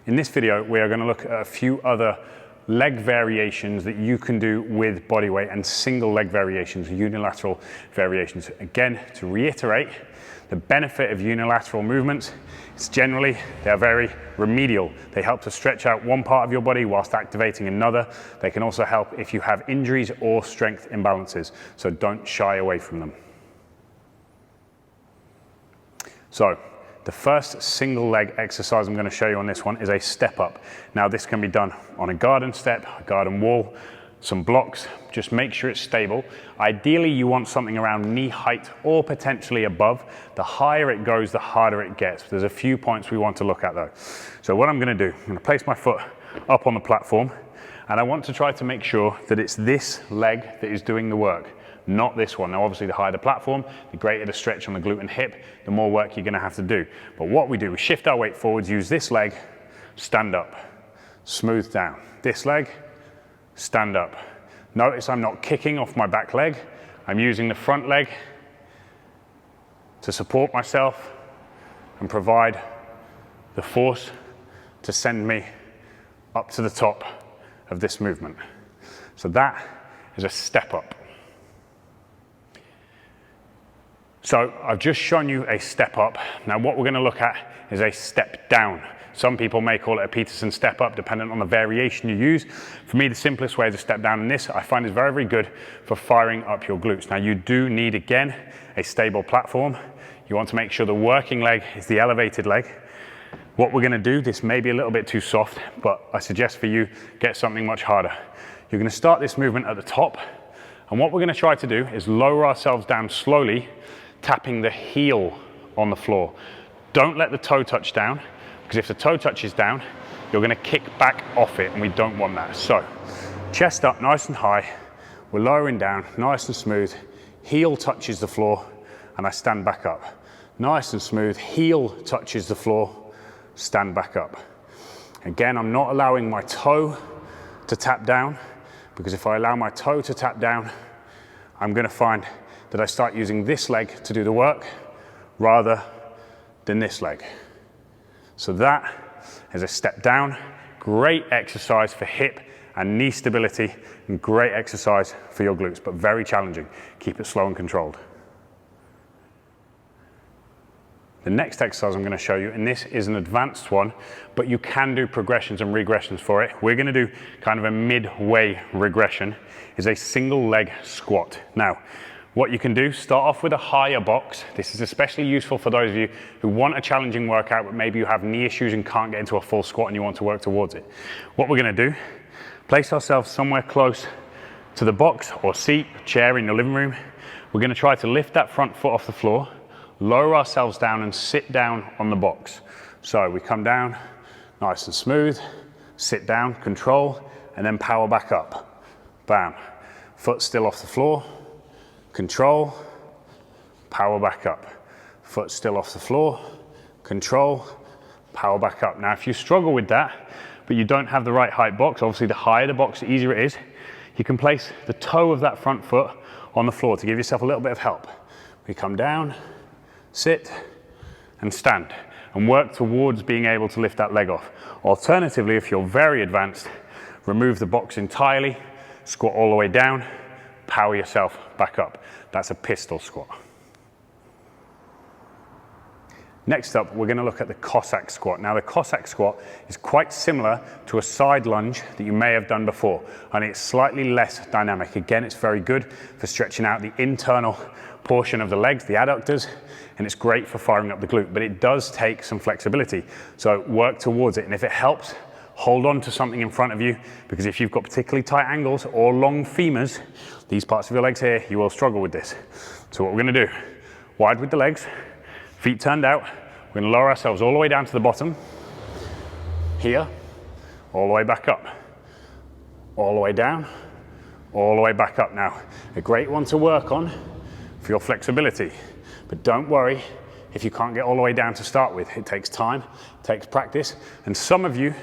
In this video, we are going to look at a few other leg variations that you can do with body weight and single leg variations, unilateral variations. Again, to reiterate, the benefit of unilateral movements is generally they're very remedial. They help to stretch out one part of your body whilst activating another. They can also help if you have injuries or strength imbalances, so don't shy away from them. So, the first single leg exercise I'm going to show you on this one is a step up. Now this can be done on a garden step, a garden wall, some blocks. Just make sure it's stable. Ideally you want something around knee height or potentially above. The higher it goes, the harder it gets. There's a few points we want to look at though. So what I'm going to do, I'm going to place my foot up on the platform and I want to try to make sure that it's this leg that is doing the work, not this one. Now obviously the higher the platform, the greater the stretch on the glute and hip, the more work you're going to have to do. But what we do is shift our weight forwards, use this leg, stand up, smooth down. This leg, stand up. Notice I'm not kicking off my back leg. I'm using the front leg to support myself and provide the force to send me up to the top of this movement. So that is a step up. So I've just shown you a step up. Now what we're going to look at is a step down. Some people may call it a Peterson step up, depending on the variation you use. For me, the simplest way is a step down, and this I find is very, very good for firing up your glutes. Now you do need, again, a stable platform. You want to make sure the working leg is the elevated leg. What we're going to do, this may be a little bit too soft, but I suggest for you, get something much harder. You're going to start this movement at the top, and what we're going to try to do is lower ourselves down slowly, tapping the heel on the floor. Don't let the toe touch down, because if the toe touches down, you're going to kick back off it, and we don't want that. So, chest up nice and high, we're lowering down, nice and smooth, heel touches the floor, and I stand back up. Nice and smooth, heel touches the floor, stand back up. Again, I'm not allowing my toe to tap down, because if I allow my toe to tap down, I'm going to find that I start using this leg to do the work rather than this leg. So that is a step down, great exercise for hip and knee stability, and great exercise for your glutes, but very challenging. Keep it slow and controlled. The next exercise I'm going to show you, and this is an advanced one, but you can do progressions and regressions for it. We're going to do kind of a midway regression, is a single leg squat. Now, what you can do, start off with a higher box. This is especially useful for those of you who want a challenging workout, but maybe you have knee issues and can't get into a full squat and you want to work towards it. What we're going to do, place ourselves somewhere close to the box or seat, chair in your living room. We're going to try to lift that front foot off the floor, lower ourselves down and sit down on the box. So we come down, nice and smooth, sit down, control, and then power back up. Bam. Foot still off the floor. Control, power back up. Foot still off the floor, control, power back up. Now if you struggle with that, but you don't have the right height box, obviously the higher the box, the easier it is, you can place the toe of that front foot on the floor to give yourself a little bit of help. We come down, sit, and stand, and work towards being able to lift that leg off. Alternatively, if you're very advanced, remove the box entirely, squat all the way down, power yourself back up. That's a pistol squat. Next up, we're going to look at the Cossack squat. Now, the Cossack squat is quite similar to a side lunge that you may have done before, and it's slightly less dynamic. Again, it's very good for stretching out the internal portion of the legs, the adductors, and it's great for firing up the glute, but it does take some flexibility. So work towards it, and if it helps, hold on to something in front of you, because if you've got particularly tight ankles or long femurs, these parts of your legs here, you will struggle with this. So what we're going to do, wide with the legs, feet turned out, we're going to lower ourselves all the way down to the bottom, here, all the way back up, all the way down, all the way back up. Now, a great one to work on for your flexibility, but don't worry if you can't get all the way down to start with. It takes time, it takes practice, and some of you,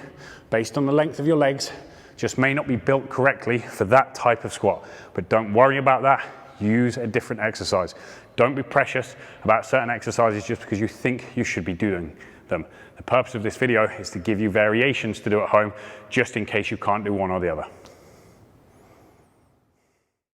based on the length of your legs, just may not be built correctly for that type of squat. But don't worry about that, use a different exercise. Don't be precious about certain exercises just because you think you should be doing them. The purpose of this video is to give you variations to do at home, just in case you can't do one or the other.